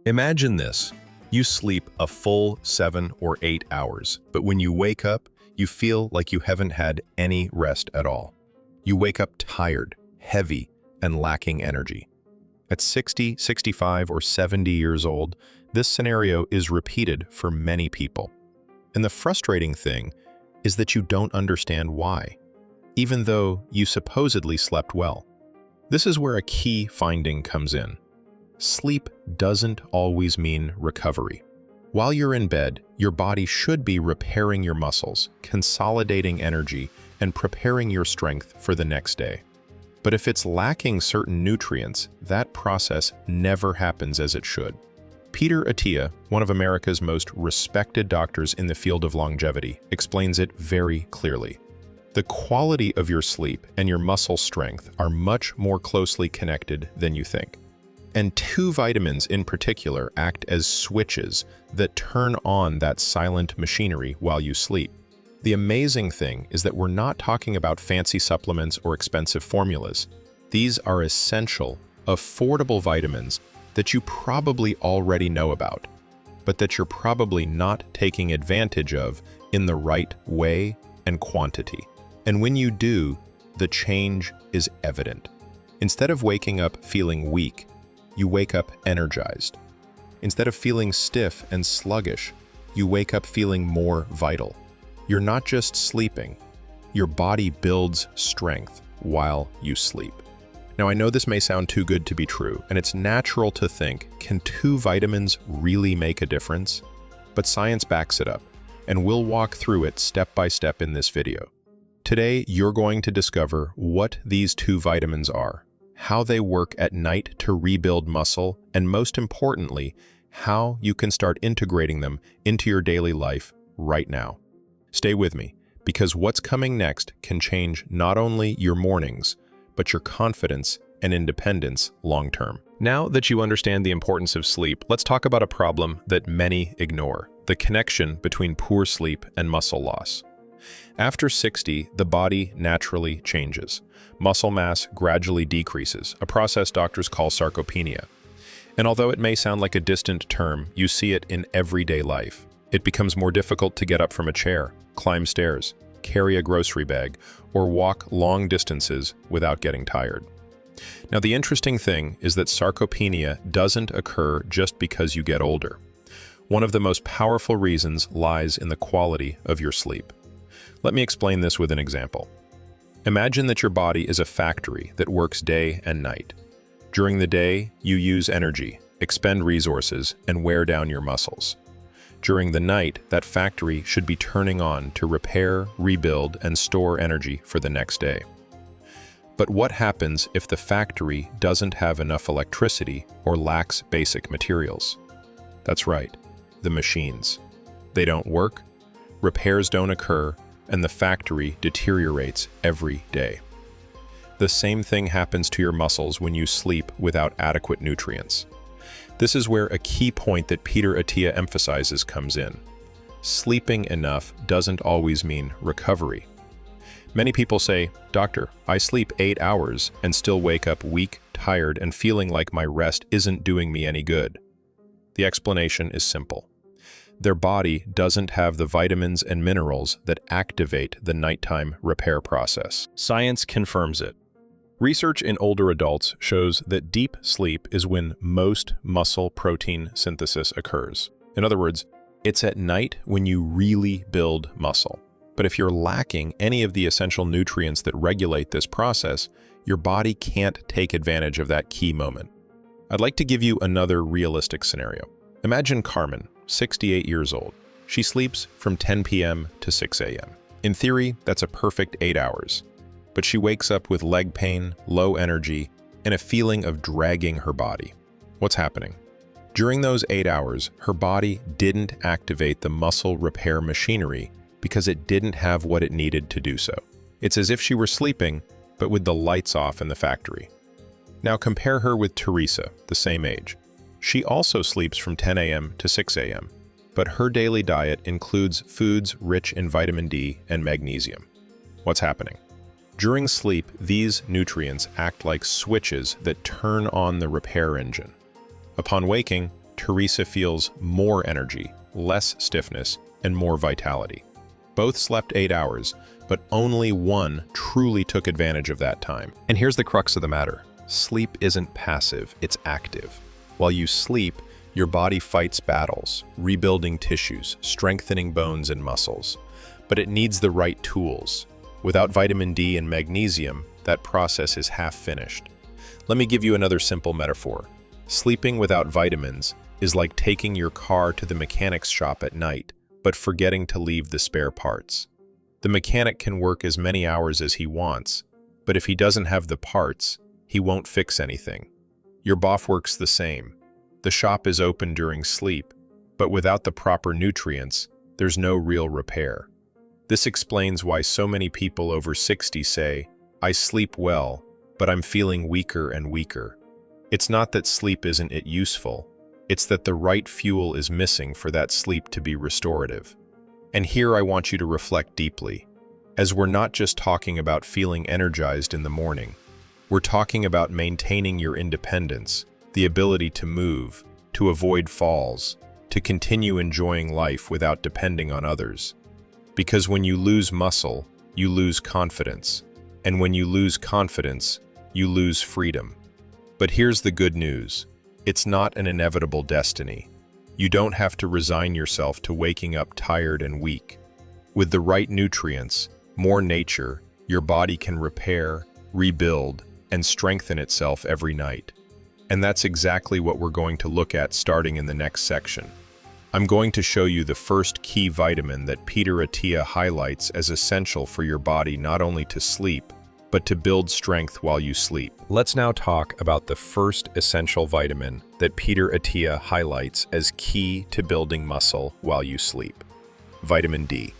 Imagine this. You sleep a full 7 or 8 hours, but when you wake up, you feel like you haven't had any rest at all. You wake up tired, heavy, and lacking energy. At 60, 65, or 70 years old, this scenario is repeated for many people. And the frustrating thing is that you don't understand why, even though you supposedly slept well. This is where a key finding comes in. Sleep doesn't always mean recovery. While you're in bed, your body should be repairing your muscles, consolidating energy, and preparing your strength for the next day. But if it's lacking certain nutrients, that process never happens as it should. Peter Attia, one of America's most respected doctors in the field of longevity, explains it very clearly. The quality of your sleep and your muscle strength are much more closely connected than you think. And 2 vitamins in particular act as switches that turn on that silent machinery while you sleep. The amazing thing is that we're not talking about fancy supplements or expensive formulas. These are essential, affordable vitamins that you probably already know about, but that you're probably not taking advantage of in the right way and quantity. And when you do, the change is evident. Instead of waking up feeling weak, you wake up energized. Instead of feeling stiff and sluggish, you wake up feeling more vital. You're not just sleeping, your body builds strength while you sleep. Now, I know this may sound too good to be true, and it's natural to think, can 2 vitamins really make a difference? But science backs it up, and we'll walk through it step by step in this video. Today, you're going to discover what these 2 vitamins are, how they work at night to rebuild muscle, and most importantly, how you can start integrating them into your daily life right now. Stay with me, because what's coming next can change not only your mornings, but your confidence and independence long-term. Now that you understand the importance of sleep, let's talk about a problem that many ignore: the connection between poor sleep and muscle loss. After 60, the body naturally changes. Muscle mass gradually decreases, a process doctors call sarcopenia. And although it may sound like a distant term, you see it in everyday life. It becomes more difficult to get up from a chair, climb stairs, carry a grocery bag, or walk long distances without getting tired. Now, the interesting thing is that sarcopenia doesn't occur just because you get older. One of the most powerful reasons lies in the quality of your sleep. Let me explain this with an example. Imagine that your body is a factory that works day and night. During the day, you use energy, expend resources, and wear down your muscles. During the night, that factory should be turning on to repair, rebuild, and store energy for the next day. But what happens if the factory doesn't have enough electricity or lacks basic materials? That's right, the machines. They don't work, repairs don't occur, and the factory deteriorates every day. The same thing happens to your muscles when you sleep without adequate nutrients. This is where a key point that Peter Attia emphasizes comes in. Sleeping enough doesn't always mean recovery. Many people say, "Doctor, I sleep 8 hours and still wake up weak, tired, and feeling like my rest isn't doing me any good." The explanation is simple. Their body doesn't have the vitamins and minerals that activate the nighttime repair process. Science confirms it. Research in older adults shows that deep sleep is when most muscle protein synthesis occurs. In other words, it's at night when you really build muscle. But if you're lacking any of the essential nutrients that regulate this process, your body can't take advantage of that key moment. I'd like to give you another realistic scenario. Imagine Carmen, 68 years old. She sleeps from 10 p.m. to 6 a.m. In theory, that's a perfect 8 hours. But she wakes up with leg pain, low energy, and a feeling of dragging her body. What's happening? During those 8 hours, her body didn't activate the muscle repair machinery because it didn't have what it needed to do so. It's as if she were sleeping, but with the lights off in the factory. Now compare her with Teresa, the same age. She also sleeps from 10 a.m. to 6 a.m., but her daily diet includes foods rich in vitamin D and magnesium. What's happening? During sleep, these nutrients act like switches that turn on the repair engine. Upon waking, Teresa feels more energy, less stiffness, and more vitality. Both slept 8 hours, but only one truly took advantage of that time. And here's the crux of the matter. Sleep isn't passive, it's active. While you sleep, your body fights battles, rebuilding tissues, strengthening bones and muscles. But it needs the right tools. Without vitamin D and magnesium, that process is half finished. Let me give you another simple metaphor. Sleeping without vitamins is like taking your car to the mechanic's shop at night, but forgetting to leave the spare parts. The mechanic can work as many hours as he wants, but if he doesn't have the parts, he won't fix anything. Your body works the same. The shop is open during sleep, but without the proper nutrients, there's no real repair. This explains why so many people over 60 say, "I sleep well, but I'm feeling weaker and weaker." It's not that sleep isn't useful, it's that the right fuel is missing for that sleep to be restorative. And here I want you to reflect deeply, as we're not just talking about feeling energized in the morning. We're talking about maintaining your independence, the ability to move, to avoid falls, to continue enjoying life without depending on others. Because when you lose muscle, you lose confidence. And when you lose confidence, you lose freedom. But here's the good news. It's not an inevitable destiny. You don't have to resign yourself to waking up tired and weak. With the right nutrients, more nature, your body can repair, rebuild, and strengthen itself every night. And that's exactly what we're going to look at starting in the next section. I'm going to show you the first key vitamin that Peter Attia highlights as essential for your body not only to sleep, but to build strength while you sleep. Let's now talk about the first essential vitamin that Peter Attia highlights as key to building muscle while you sleep: vitamin D.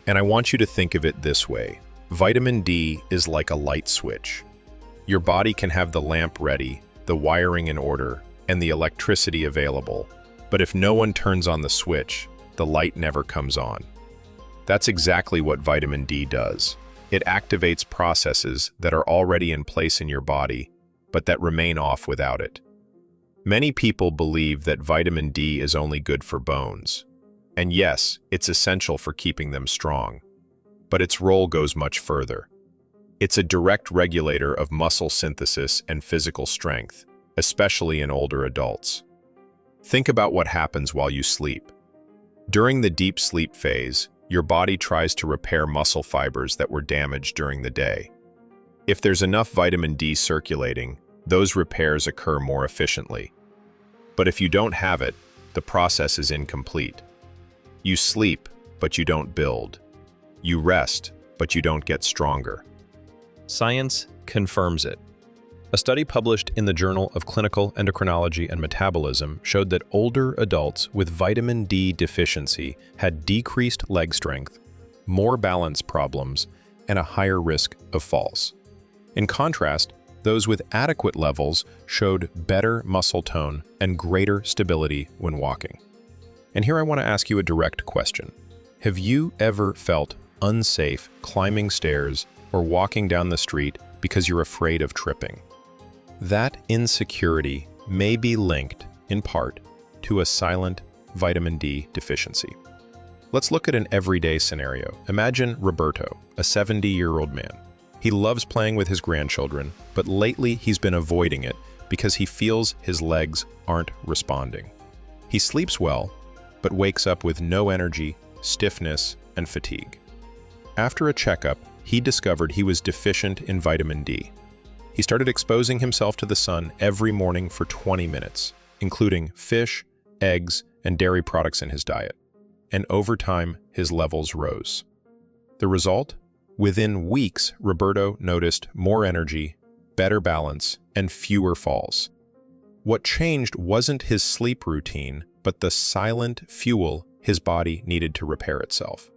And I want you to think of it this way. Vitamin D is like a light switch. Your body can have the lamp ready, the wiring in order, and the electricity available. But if no one turns on the switch, the light never comes on. That's exactly what vitamin D does. It activates processes that are already in place in your body, but that remain off without it. Many people believe that vitamin D is only good for bones. And yes, it's essential for keeping them strong. But its role goes much further. It's a direct regulator of muscle synthesis and physical strength, especially in older adults. Think about what happens while you sleep. During the deep sleep phase, your body tries to repair muscle fibers that were damaged during the day. If there's enough vitamin D circulating, those repairs occur more efficiently. But if you don't have it, the process is incomplete. You sleep, but you don't build. You rest, but you don't get stronger. Science confirms it. A study published in the Journal of Clinical Endocrinology and Metabolism showed that older adults with vitamin D deficiency had decreased leg strength, more balance problems, and a higher risk of falls. In contrast, those with adequate levels showed better muscle tone and greater stability when walking. And here I want to ask you a direct question. Have you ever felt unsafe climbing stairs or walking down the street because you're afraid of tripping? That insecurity may be linked, in part, to a silent vitamin D deficiency. Let's look at an everyday scenario. Imagine Roberto, a 70-year-old man. He loves playing with his grandchildren, but lately he's been avoiding it because he feels his legs aren't responding. He sleeps well, but wakes up with no energy, stiffness, and fatigue. After a checkup, he discovered he was deficient in vitamin D. He started exposing himself to the sun every morning for 20 minutes, including fish, eggs, and dairy products in his diet. And over time, his levels rose. The result? Within weeks, Roberto noticed more energy, better balance, and fewer falls. What changed wasn't his sleep routine, but the silent fuel his body needed to repair itself.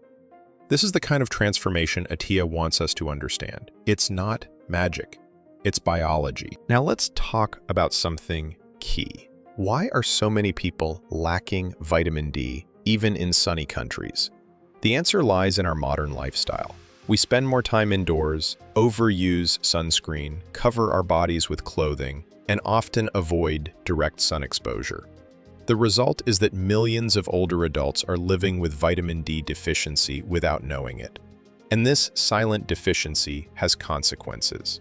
This is the kind of transformation Attia wants us to understand. It's not magic. It's biology. Now let's talk about something key. Why are so many people lacking vitamin D, even in sunny countries? The answer lies in our modern lifestyle. We spend more time indoors, overuse sunscreen, cover our bodies with clothing, and often avoid direct sun exposure. The result is that millions of older adults are living with vitamin D deficiency without knowing it. And this silent deficiency has consequences.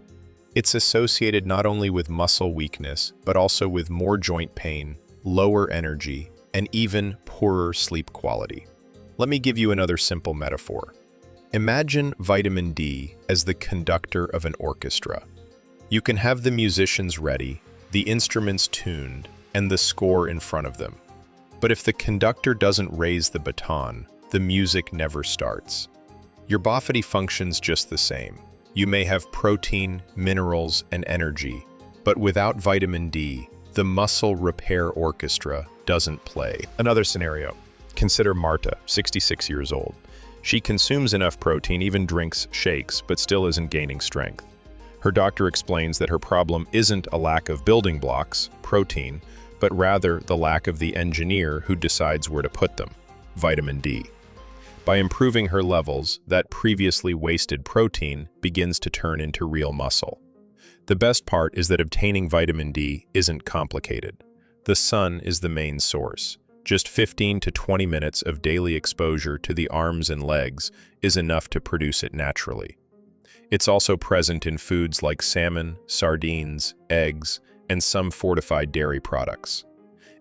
It's associated not only with muscle weakness, but also with more joint pain, lower energy, and even poorer sleep quality. Let me give you another simple metaphor. Imagine vitamin D as the conductor of an orchestra. You can have the musicians ready, the instruments tuned, and the score in front of them. But if the conductor doesn't raise the baton, the music never starts. Your body functions just the same. You may have protein, minerals, and energy, but without vitamin D, the muscle repair orchestra doesn't play. Another scenario. Consider Marta, 66 years old. She consumes enough protein, even drinks shakes, but still isn't gaining strength. Her doctor explains that her problem isn't a lack of building blocks, protein, but rather the lack of the engineer who decides where to put them, vitamin D. By improving her levels, that previously wasted protein begins to turn into real muscle. The best part is that obtaining vitamin D isn't complicated. The sun is the main source. Just 15 to 20 minutes of daily exposure to the arms and legs is enough to produce it naturally. It's also present in foods like salmon, sardines, eggs, and some fortified dairy products.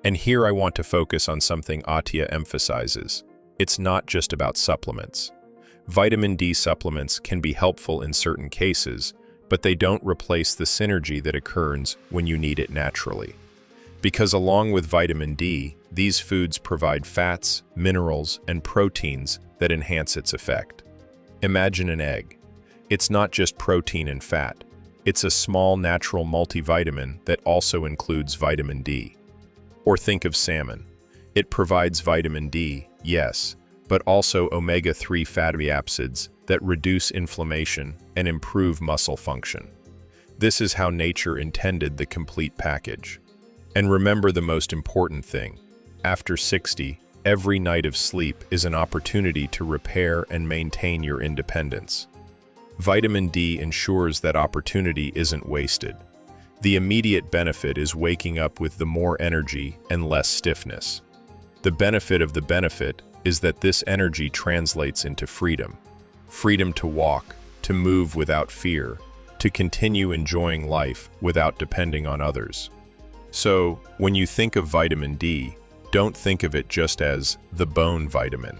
And here I want to focus on something Attia emphasizes. It's not just about supplements. Vitamin D supplements can be helpful in certain cases, but they don't replace the synergy that occurs when you need it naturally. Because along with vitamin D, these foods provide fats, minerals, and proteins that enhance its effect. Imagine an egg. It's not just protein and fat. It's a small natural multivitamin that also includes vitamin D. Or think of salmon. It provides vitamin D, yes, but also omega-3 fatty acids that reduce inflammation and improve muscle function. This is how nature intended the complete package. And remember the most important thing. After 60, every night of sleep is an opportunity to repair and maintain your independence. Vitamin D ensures that opportunity isn't wasted. The immediate benefit is waking up with the more energy and less stiffness. The benefit of the benefit is that this energy translates into freedom. Freedom to walk, to move without fear, to continue enjoying life without depending on others. So, when you think of vitamin D, don't think of it just as the bone vitamin.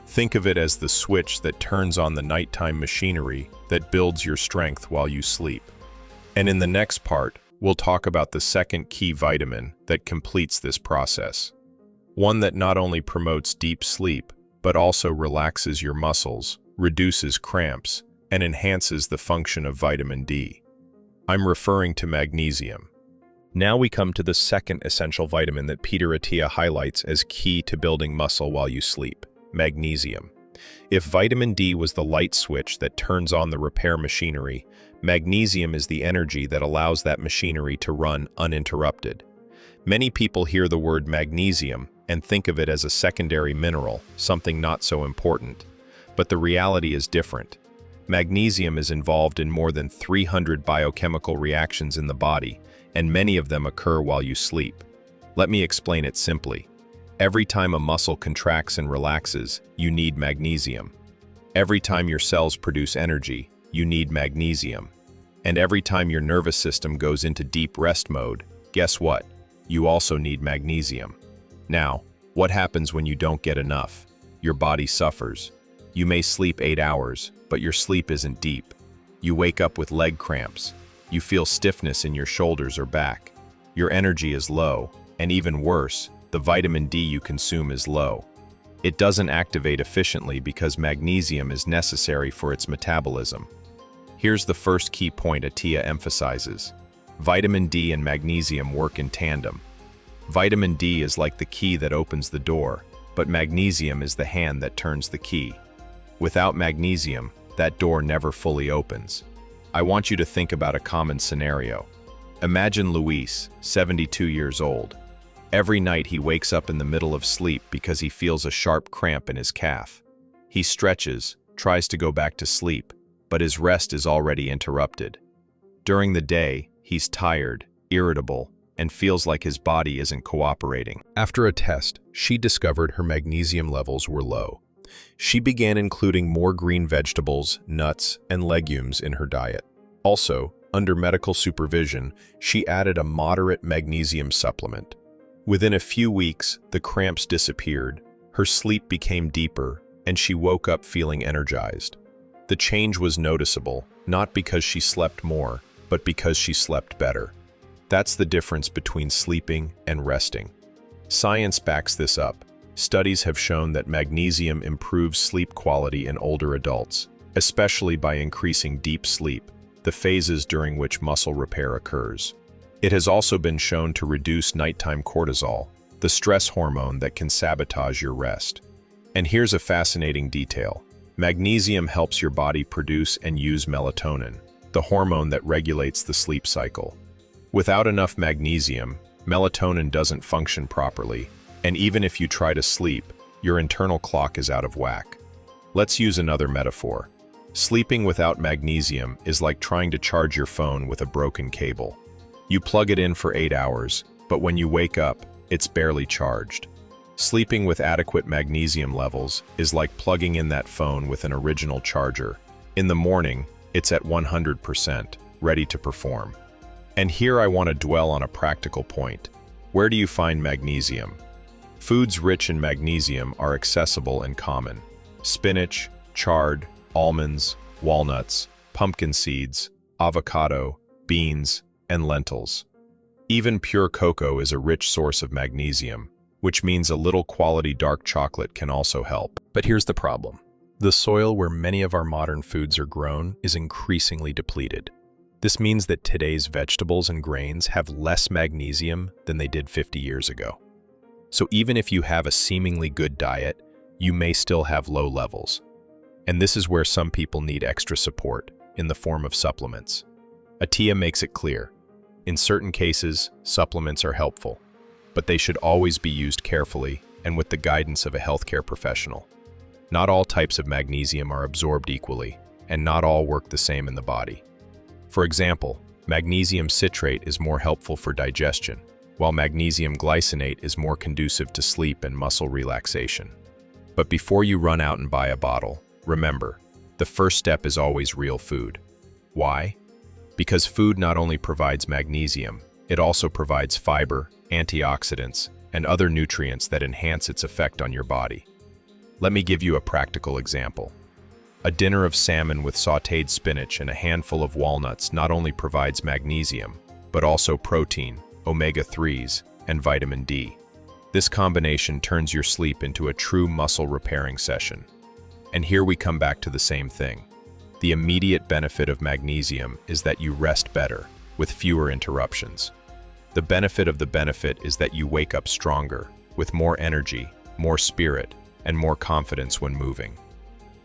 Think of it as the switch that turns on the nighttime machinery that builds your strength while you sleep. And in the next part, we'll talk about the second key vitamin that completes this process. One that not only promotes deep sleep, but also relaxes your muscles, reduces cramps, and enhances the function of vitamin D. I'm referring to magnesium. Now we come to the second essential vitamin that Peter Attia highlights as key to building muscle while you sleep: magnesium. If vitamin D was the light switch that turns on the repair machinery, magnesium is the energy that allows that machinery to run uninterrupted. Many people hear the word magnesium and think of it as a secondary mineral, something not so important. But the reality is different. Magnesium is involved in more than 300 biochemical reactions in the body, and many of them occur while you sleep. Let me explain it simply. Every time a muscle contracts and relaxes, you need magnesium. Every time your cells produce energy, you need magnesium. And every time your nervous system goes into deep rest mode, guess what? You also need magnesium. Now, what happens when you don't get enough? Your body suffers. You may sleep 8 hours, but your sleep isn't deep. You wake up with leg cramps. You feel stiffness in your shoulders or back. Your energy is low, and even worse, the vitamin D you consume is low. It doesn't activate efficiently because magnesium is necessary for its metabolism. Here's the first key point Attia emphasizes. Vitamin D and magnesium work in tandem. Vitamin D is like the key that opens the door, but magnesium is the hand that turns the key. Without magnesium, that door never fully opens. I want you to think about a common scenario. Imagine Luis, 72 years old. Every night he wakes up in the middle of sleep because he feels a sharp cramp in his calf. He stretches, tries to go back to sleep, but his rest is already interrupted. During the day, he's tired, irritable, and feels like his body isn't cooperating. After a test, she discovered her magnesium levels were low. She began including more green vegetables, nuts, and legumes in her diet. Also, under medical supervision, she added a moderate magnesium supplement. Within a few weeks, the cramps disappeared, her sleep became deeper, and she woke up feeling energized. The change was noticeable, not because she slept more, but because she slept better. That's the difference between sleeping and resting. Science backs this up. Studies have shown that magnesium improves sleep quality in older adults, especially by increasing deep sleep, the phases during which muscle repair occurs. It has also been shown to reduce nighttime cortisol, the stress hormone that can sabotage your rest. And here's a fascinating detail. Magnesium helps your body produce and use melatonin, the hormone that regulates the sleep cycle. Without enough magnesium, melatonin doesn't function properly, and even if you try to sleep, your internal clock is out of whack. Let's use another metaphor. Sleeping without magnesium is like trying to charge your phone with a broken cable. You plug it in for 8 hours, but when you wake up, it's barely charged. Sleeping with adequate magnesium levels is like plugging in that phone with an original charger. In the morning, it's at 100%, ready to perform. And here I want to dwell on a practical point. Where do you find magnesium? Foods rich in magnesium are accessible and common. Spinach, chard, almonds, walnuts, pumpkin seeds, avocado, beans, and lentils. Even pure cocoa is a rich source of magnesium, which means a little quality dark chocolate can also help. But here's the problem. The soil where many of our modern foods are grown is increasingly depleted. This means that today's vegetables and grains have less magnesium than they did 50 years ago. So even if you have a seemingly good diet, you may still have low levels. And this is where some people need extra support, in the form of supplements. Attia makes it clear. In certain cases, supplements are helpful, but they should always be used carefully and with the guidance of a healthcare professional. Not all types of magnesium are absorbed equally, and not all work the same in the body. For example, magnesium citrate is more helpful for digestion, while magnesium glycinate is more conducive to sleep and muscle relaxation. But before you run out and buy a bottle, remember, the first step is always real food. Why? Because food not only provides magnesium, it also provides fiber, antioxidants, and other nutrients that enhance its effect on your body. Let me give you a practical example. A dinner of salmon with sautéed spinach and a handful of walnuts not only provides magnesium, but also protein, omega-3s, and vitamin D. This combination turns your sleep into a true muscle repairing session. And here we come back to the same thing. The immediate benefit of magnesium is that you rest better, with fewer interruptions. The benefit of the benefit is that you wake up stronger, with more energy, more spirit, and more confidence when moving.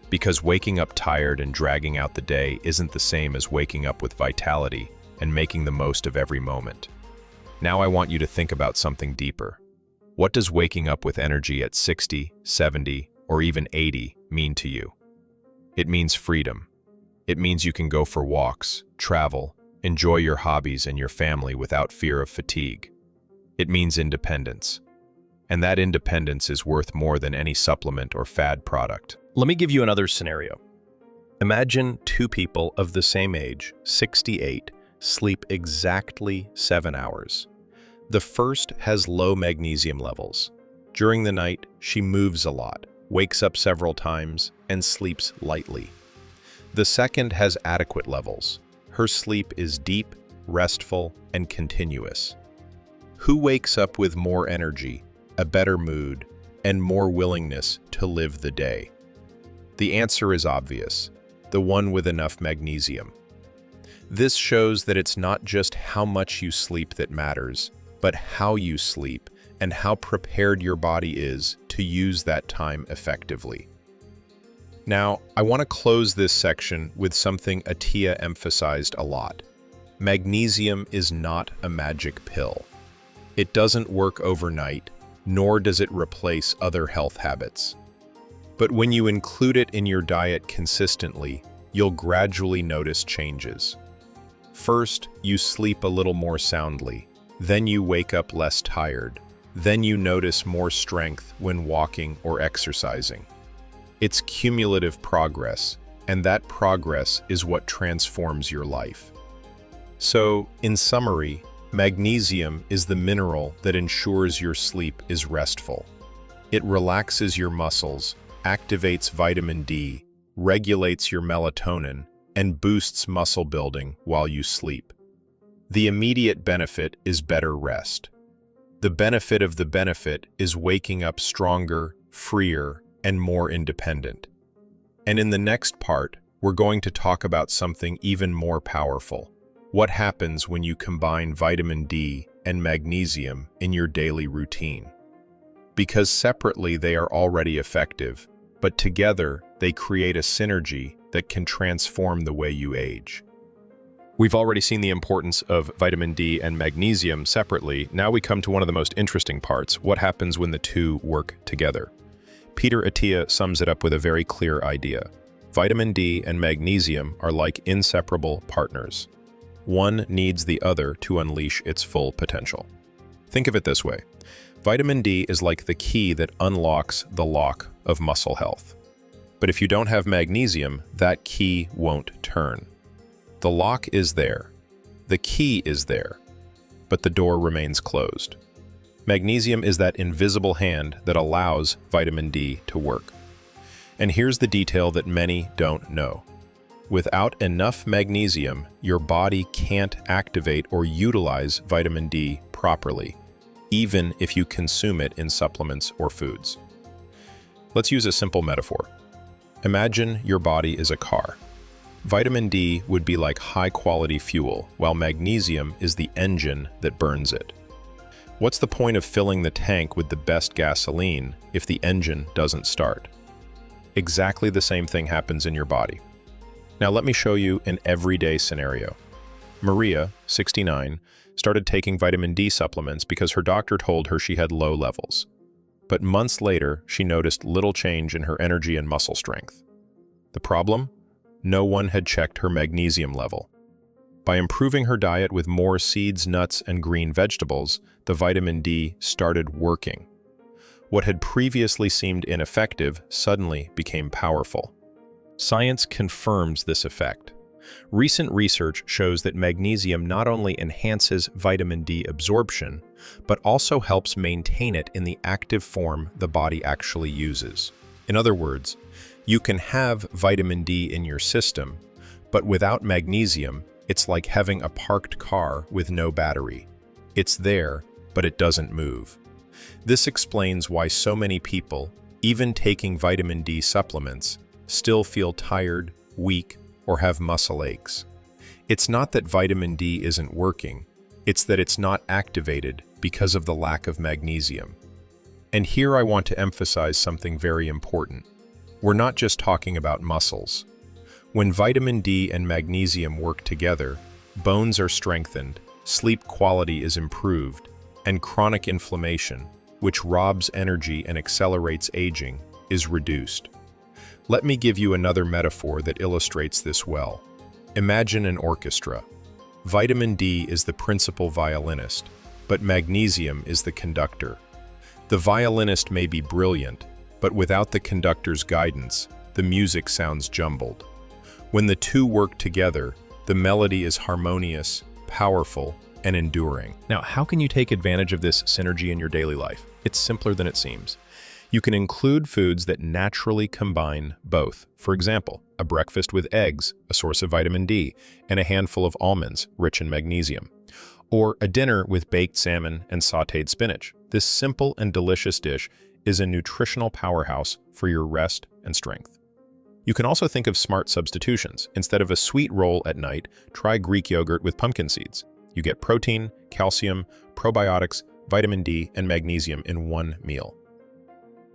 Because waking up tired and dragging out the day isn't the same as waking up with vitality and making the most of every moment. Now I want you to think about something deeper. What does waking up with energy at 60, 70, or even 80 mean to you? It means freedom. It means you can go for walks, travel, enjoy your hobbies and your family without fear of fatigue. It means independence. And that independence is worth more than any supplement or fad product. Let me give you another scenario. Imagine two people of the same age, 68, sleep exactly 7 hours. The first has low magnesium levels. During the night, she moves a lot, wakes up several times, and sleeps lightly. The second has adequate levels. Her sleep is deep, restful, and continuous. Who wakes up with more energy, a better mood, and more willingness to live the day? The answer is obvious, the one with enough magnesium. This shows that it's not just how much you sleep that matters, but how you sleep and how prepared your body is to use that time effectively. Now, I want to close this section with something Attia emphasized a lot. Magnesium is not a magic pill. It doesn't work overnight, nor does it replace other health habits. But when you include it in your diet consistently, you'll gradually notice changes. First, you sleep a little more soundly. Then you wake up less tired. Then you notice more strength when walking or exercising. It's cumulative progress, and that progress is what transforms your life. So, in summary, magnesium is the mineral that ensures your sleep is restful. It relaxes your muscles, activates vitamin D, regulates your melatonin, and boosts muscle building while you sleep. The immediate benefit is better rest. The benefit of the benefit is waking up stronger, freer, and more independent. And in the next part, we're going to talk about something even more powerful. What happens when you combine vitamin D and magnesium in your daily routine? Because separately they are already effective, but together they create a synergy that can transform the way you age. We've already seen the importance of vitamin D and magnesium separately. Now we come to one of the most interesting parts: what happens when the two work together? Peter Attia sums it up with a very clear idea. Vitamin D and magnesium are like inseparable partners. One needs the other to unleash its full potential. Think of it this way. Vitamin D is like the key that unlocks the lock of muscle health. But if you don't have magnesium, that key won't turn. The lock is there, the key is there, but the door remains closed. Magnesium is that invisible hand that allows vitamin D to work. And here's the detail that many don't know. Without enough magnesium, your body can't activate or utilize vitamin D properly, even if you consume it in supplements or foods. Let's use a simple metaphor. Imagine your body is a car. Vitamin D would be like high-quality fuel, while magnesium is the engine that burns it. What's the point of filling the tank with the best gasoline if the engine doesn't start? Exactly the same thing happens in your body. Now let me show you an everyday scenario. Maria, 69, started taking vitamin D supplements because her doctor told her she had low levels. But months later, she noticed little change in her energy and muscle strength. The problem? No one had checked her magnesium level. By improving her diet with more seeds, nuts, and green vegetables, the vitamin D started working. What had previously seemed ineffective suddenly became powerful. Science confirms this effect. Recent research shows that magnesium not only enhances vitamin D absorption, but also helps maintain it in the active form the body actually uses. In other words, you can have vitamin D in your system, but without magnesium, it's like having a parked car with no battery. It's there, but it doesn't move. This explains why so many people, even taking vitamin D supplements, still feel tired, weak, or have muscle aches. It's not that vitamin D isn't working, it's that it's not activated because of the lack of magnesium. And here I want to emphasize something very important. We're not just talking about muscles. When vitamin D and magnesium work together, bones are strengthened, sleep quality is improved, and chronic inflammation, which robs energy and accelerates aging, is reduced. Let me give you another metaphor that illustrates this well. Imagine an orchestra. Vitamin D is the principal violinist, but magnesium is the conductor. The violinist may be brilliant, but without the conductor's guidance, the music sounds jumbled. When the two work together, the melody is harmonious, powerful, and enduring. Now, how can you take advantage of this synergy in your daily life? It's simpler than it seems. You can include foods that naturally combine both. For example, a breakfast with eggs, a source of vitamin D, and a handful of almonds, rich in magnesium. Or a dinner with baked salmon and sautéed spinach. This simple and delicious dish is a nutritional powerhouse for your rest and strength. You can also think of smart substitutions. Instead of a sweet roll at night, try Greek yogurt with pumpkin seeds. You get protein, calcium, probiotics, vitamin D, and magnesium in one meal.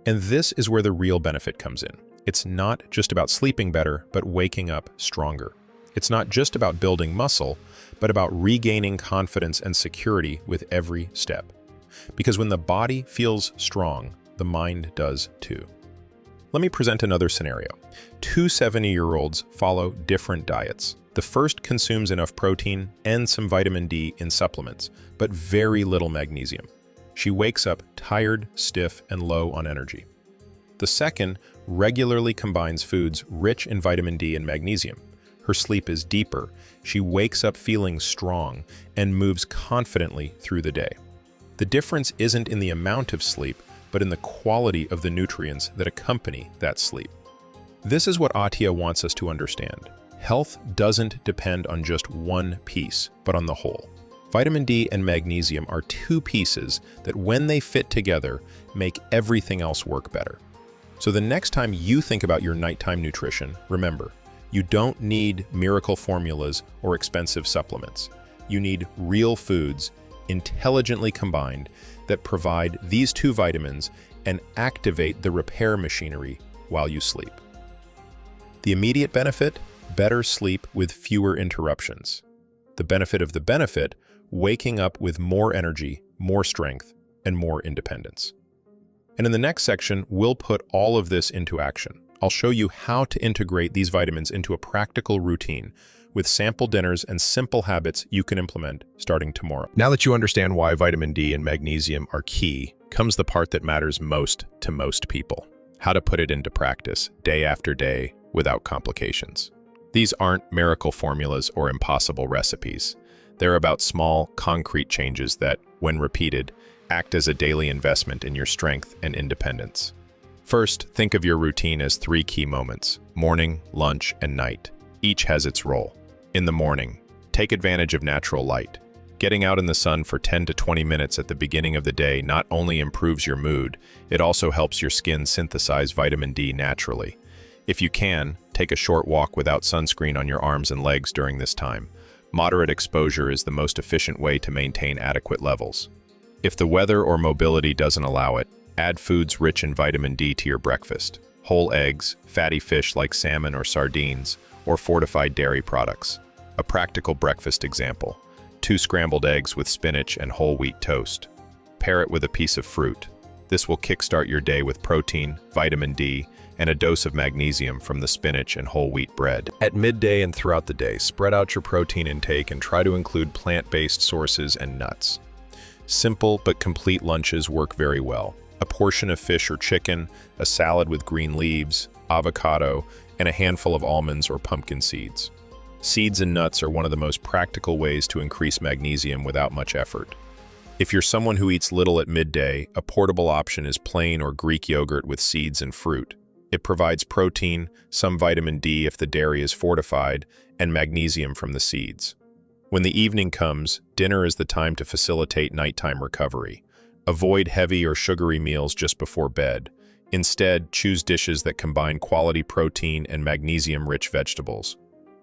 And this is where the real benefit comes in. It's not just about sleeping better, but waking up stronger. It's not just about building muscle, but about regaining confidence and security with every step. Because when the body feels strong, the mind does too. Let me present another scenario. Two 70-year-olds follow different diets. The first consumes enough protein and some vitamin D in supplements, but very little magnesium. She wakes up tired, stiff, and low on energy. The second regularly combines foods rich in vitamin D and magnesium. Her sleep is deeper, she wakes up feeling strong, and moves confidently through the day. The difference isn't in the amount of sleep, but in the quality of the nutrients that accompany that sleep. This is what Attia wants us to understand. Health doesn't depend on just one piece, but on the whole. Vitamin D and magnesium are two pieces that, when they fit together, make everything else work better. So the next time you think about your nighttime nutrition, remember, you don't need miracle formulas or expensive supplements. You need real foods, intelligently combined, that provide these two vitamins and activate the repair machinery while you sleep. The immediate benefit? Better sleep with fewer interruptions. The benefit of the benefit? Waking up with more energy, more strength, and more independence. And in the next section, we'll put all of this into action. I'll show you how to integrate these vitamins into a practical routine with sample dinners and simple habits you can implement starting tomorrow. Now that you understand why vitamin D and magnesium are key, comes the part that matters most to most people: how to put it into practice day after day without complications. These aren't miracle formulas or impossible recipes. They're about small, concrete changes that, when repeated, act as a daily investment in your strength and independence. First, think of your routine as 3 key moments: morning, lunch, and night. Each has its role. In the morning, take advantage of natural light. Getting out in the sun for 10 to 20 minutes at the beginning of the day not only improves your mood, it also helps your skin synthesize vitamin D naturally. If you can, take a short walk without sunscreen on your arms and legs during this time. Moderate exposure is the most efficient way to maintain adequate levels. If the weather or mobility doesn't allow it, add foods rich in vitamin D to your breakfast: whole eggs, fatty fish like salmon or sardines, or fortified dairy products. A practical breakfast example: 2 scrambled eggs with spinach and whole wheat toast. Pair it with a piece of fruit. This will kickstart your day with protein, vitamin D, and a dose of magnesium from the spinach and whole wheat bread. At midday and throughout the day, spread out your protein intake and try to include plant-based sources and nuts. Simple but complete lunches work very well. A portion of fish or chicken, a salad with green leaves, avocado, and a handful of almonds or pumpkin seeds. Seeds and nuts are one of the most practical ways to increase magnesium without much effort. If you're someone who eats little at midday, a portable option is plain or Greek yogurt with seeds and fruit. It provides protein, some vitamin D if the dairy is fortified, and magnesium from the seeds. When the evening comes, dinner is the time to facilitate nighttime recovery. Avoid heavy or sugary meals just before bed. Instead, choose dishes that combine quality protein and magnesium-rich vegetables.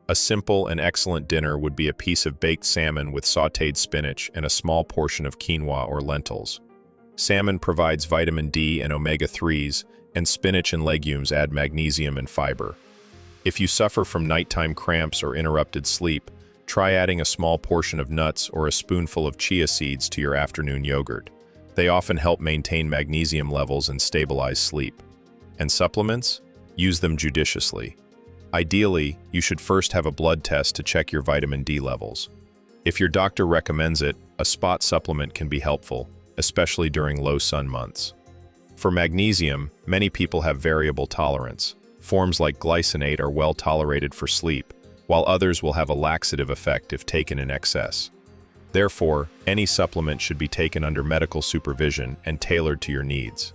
A simple and excellent dinner would be a piece of baked salmon with sautéed spinach and a small portion of quinoa or lentils. Salmon provides vitamin D and omega-3s, and spinach and legumes add magnesium and fiber. If you suffer from nighttime cramps or interrupted sleep, try adding a small portion of nuts or a spoonful of chia seeds to your afternoon yogurt. They often help maintain magnesium levels and stabilize sleep. And supplements? Use them judiciously. Ideally, you should first have a blood test to check your vitamin D levels. If your doctor recommends it, a spot supplement can be helpful, especially during low sun months. For magnesium, many people have variable tolerance. Forms like glycinate are well tolerated for sleep, while others will have a laxative effect if taken in excess. Therefore, any supplement should be taken under medical supervision and tailored to your needs.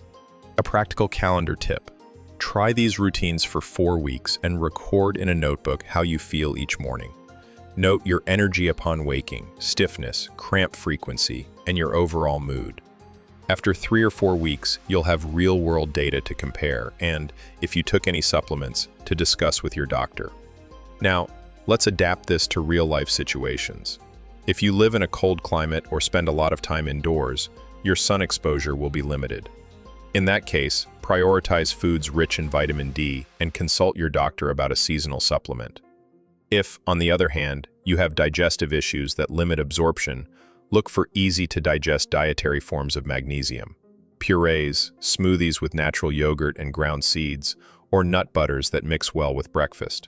A practical calendar tip: try these routines for 4 weeks and record in a notebook how you feel each morning. Note your energy upon waking, stiffness, cramp frequency, and your overall mood. After 3 or 4 weeks, you'll have real-world data to compare and, if you took any supplements, to discuss with your doctor. Now, let's adapt this to real-life situations. If you live in a cold climate or spend a lot of time indoors, your sun exposure will be limited. In that case, prioritize foods rich in vitamin D and consult your doctor about a seasonal supplement. If, on the other hand, you have digestive issues that limit absorption, look for easy-to-digest dietary forms of magnesium. purees, smoothies with natural yogurt and ground seeds, or nut butters that mix well with breakfast.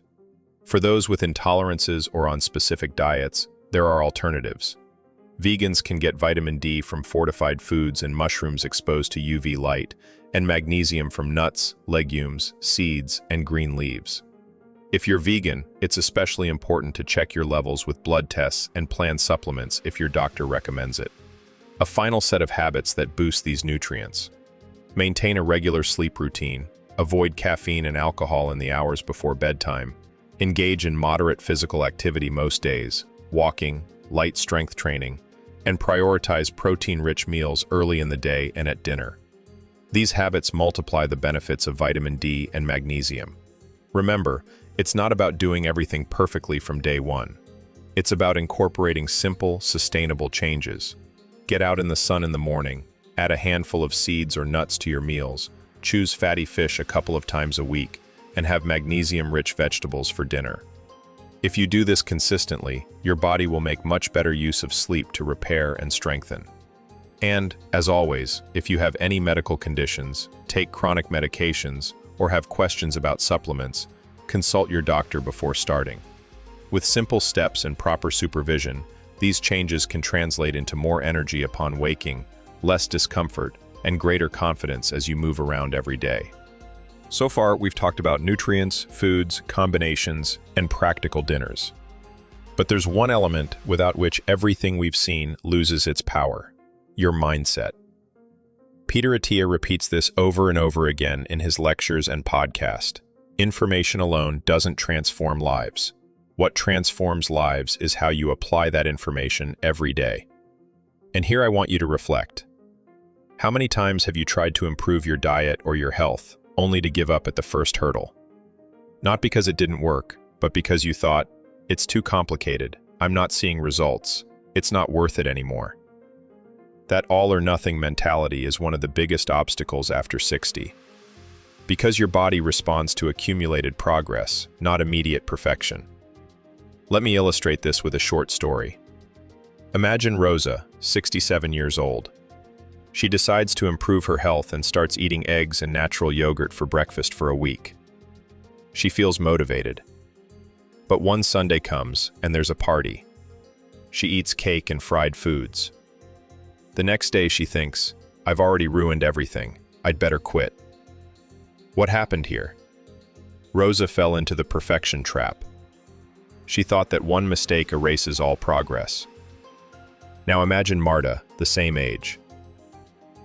For those with intolerances or on specific diets, there are alternatives. Vegans can get vitamin D from fortified foods and mushrooms exposed to UV light, and magnesium from nuts, legumes, seeds, and green leaves. If you're vegan, it's especially important to check your levels with blood tests and plan supplements if your doctor recommends it. A final set of habits that boost these nutrients. Maintain a regular sleep routine. Avoid caffeine and alcohol in the hours before bedtime. Engage in moderate physical activity most days, walking, light strength training, and prioritize protein-rich meals early in the day and at dinner. These habits multiply the benefits of vitamin D and magnesium. Remember, it's not about doing everything perfectly from day one. It's about incorporating simple, sustainable changes. Get out in the sun in the morning, add a handful of seeds or nuts to your meals, choose fatty fish a couple of times a week, and have magnesium-rich vegetables for dinner. If you do this consistently, your body will make much better use of sleep to repair and strengthen. And, as always, if you have any medical conditions, take chronic medications, or have questions about supplements, consult your doctor before starting. With simple steps and proper supervision, these changes can translate into more energy upon waking, less discomfort, and greater confidence as you move around every day. So far, we've talked about nutrients, foods, combinations, and practical dinners. But there's one element without which everything we've seen loses its power: your mindset. Peter Attia repeats this over and over again in his lectures and podcast. Information alone doesn't transform lives. What transforms lives is how you apply that information every day. And here I want you to reflect. How many times have you tried to improve your diet or your health, only to give up at the first hurdle? Not because it didn't work, but because you thought, it's too complicated, I'm not seeing results, it's not worth it anymore. That all-or-nothing mentality is one of the biggest obstacles after 60. Because your body responds to accumulated progress, not immediate perfection. Let me illustrate this with a short story. Imagine Rosa, 67 years old. She decides to improve her health and starts eating eggs and natural yogurt for breakfast for a week. She feels motivated. But one Sunday comes, and there's a party. She eats cake and fried foods. The next day she thinks, I've already ruined everything, I'd better quit. What happened here? Rosa fell into the perfection trap. She thought that one mistake erases all progress. Now imagine Marta, the same age.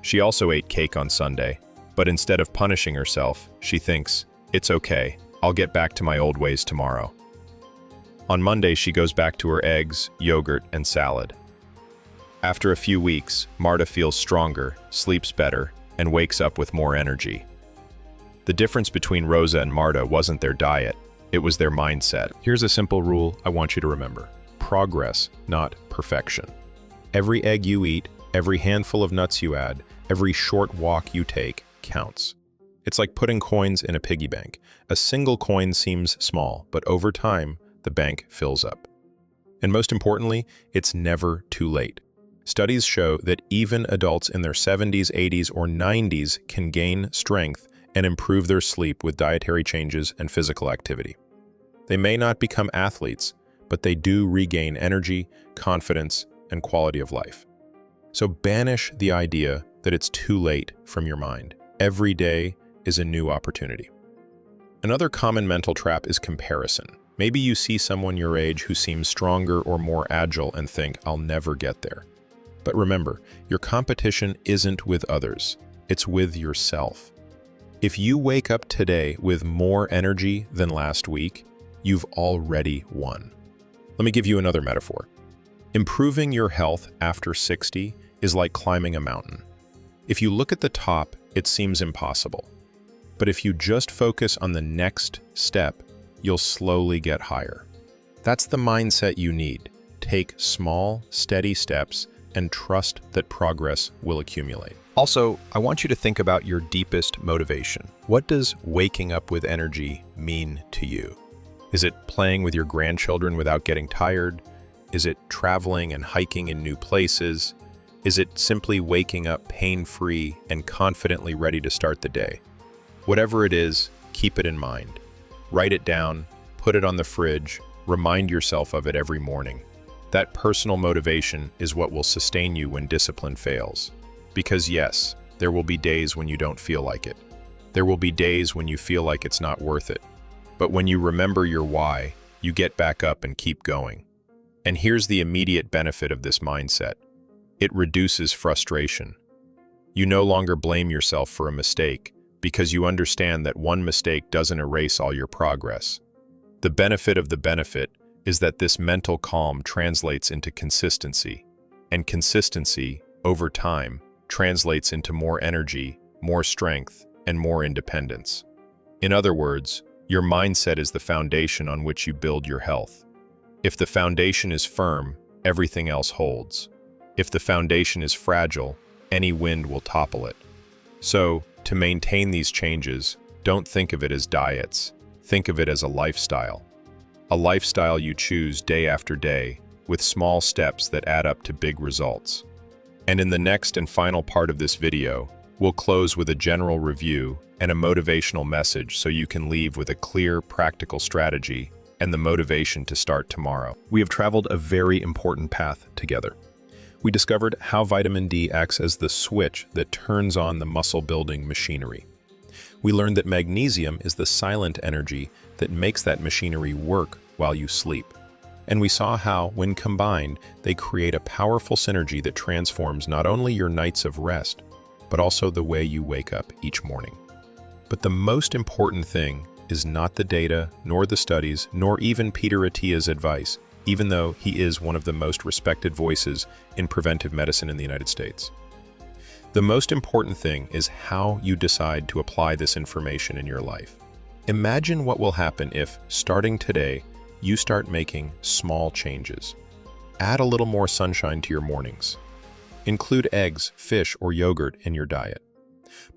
She also ate cake on Sunday, but instead of punishing herself, she thinks, it's okay, I'll get back to my old ways tomorrow. On Monday, she goes back to her eggs, yogurt, and salad. After a few weeks, Marta feels stronger, sleeps better, and wakes up with more energy. The difference between Rosa and Marta wasn't their diet, it was their mindset. Here's a simple rule I want you to remember. Progress, not perfection. Every egg you eat, every handful of nuts you add, every short walk you take counts. It's like putting coins in a piggy bank. A single coin seems small, but over time, the bank fills up. And most importantly, it's never too late. Studies show that even adults in their 70s, 80s, or 90s can gain strength and improve their sleep with dietary changes and physical activity. They may not become athletes, but they do regain energy, confidence, and quality of life. So banish the idea that it's too late from your mind. Every day is a new opportunity. Another common mental trap is comparison. Maybe you see someone your age who seems stronger or more agile and think, I'll never get there. But remember, your competition isn't with others, it's with yourself. If you wake up today with more energy than last week, you've already won. Let me give you another metaphor. Improving your health after 60 is like climbing a mountain. If you look at the top, it seems impossible. But if you just focus on the next step, you'll slowly get higher. That's the mindset you need. Take small, steady steps and trust that progress will accumulate. Also, I want you to think about your deepest motivation. What does waking up with energy mean to you? Is it playing with your grandchildren without getting tired? Is it traveling and hiking in new places? Is it simply waking up pain-free and confidently ready to start the day? Whatever it is, keep it in mind. Write it down, put it on the fridge, remind yourself of it every morning. That personal motivation is what will sustain you when discipline fails. Because yes, there will be days when you don't feel like it. There will be days when you feel like it's not worth it. But when you remember your why, you get back up and keep going. And here's the immediate benefit of this mindset. It reduces frustration. You no longer blame yourself for a mistake because you understand that one mistake doesn't erase all your progress. The benefit of the benefit is that this mental calm translates into consistency, and consistency, over time, translates into more energy, more strength, and more independence. In other words, your mindset is the foundation on which you build your health. If the foundation is firm, everything else holds. If the foundation is fragile, any wind will topple it. So, to maintain these changes, don't think of it as diets. Think of it as a lifestyle. A lifestyle you choose day after day, with small steps that add up to big results. And in the next and final part of this video, we'll close with a general review and a motivational message so you can leave with a clear, practical strategy and the motivation to start tomorrow. We have traveled a very important path together. We discovered how vitamin D acts as the switch that turns on the muscle-building machinery. We learned that magnesium is the silent energy that makes that machinery work while you sleep. And we saw how, when combined, they create a powerful synergy that transforms not only your nights of rest, but also the way you wake up each morning. But the most important thing is not the data, nor the studies, nor even Peter Attia's advice, even though he is one of the most respected voices in preventive medicine in the United States. The most important thing is how you decide to apply this information in your life. Imagine what will happen if, starting today, you start making small changes. Add a little more sunshine to your mornings. Include eggs, fish, or yogurt in your diet.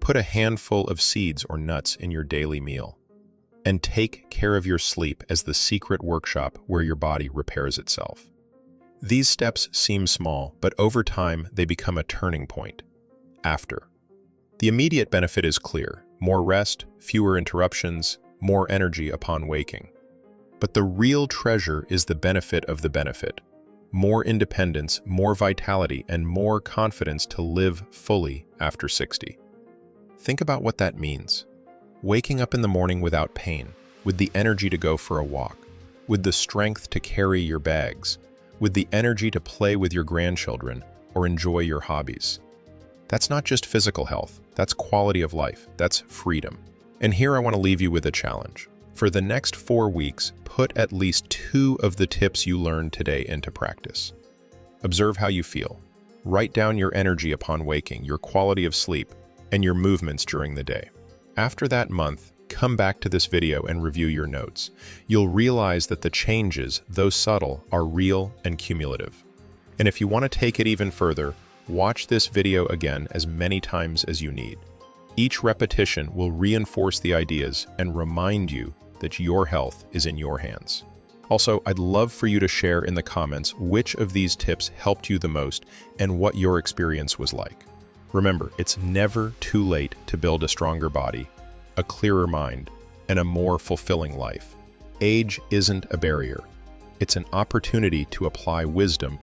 Put a handful of seeds or nuts in your daily meal. And take care of your sleep as the secret workshop where your body repairs itself. These steps seem small, but over time they become a turning point. After. The immediate benefit is clear: more rest, fewer interruptions, more energy upon waking. But the real treasure is the benefit of the benefit. More independence, more vitality, and more confidence to live fully after 60. Think about what that means. Waking up in the morning without pain, with the energy to go for a walk, with the strength to carry your bags, with the energy to play with your grandchildren or enjoy your hobbies. That's not just physical health, that's quality of life, that's freedom. And here I want to leave you with a challenge. For the next 4 weeks, put at least 2 of the tips you learned today into practice. Observe how you feel. Write down your energy upon waking, your quality of sleep, and your movements during the day. After that month, come back to this video and review your notes. You'll realize that the changes, though subtle, are real and cumulative. And if you want to take it even further, watch this video again as many times as you need. Each repetition will reinforce the ideas and remind you that your health is in your hands. Also, I'd love for you to share in the comments which of these tips helped you the most and what your experience was like. Remember, it's never too late to build a stronger body, a clearer mind, and a more fulfilling life. Age isn't a barrier. It's an opportunity to apply wisdom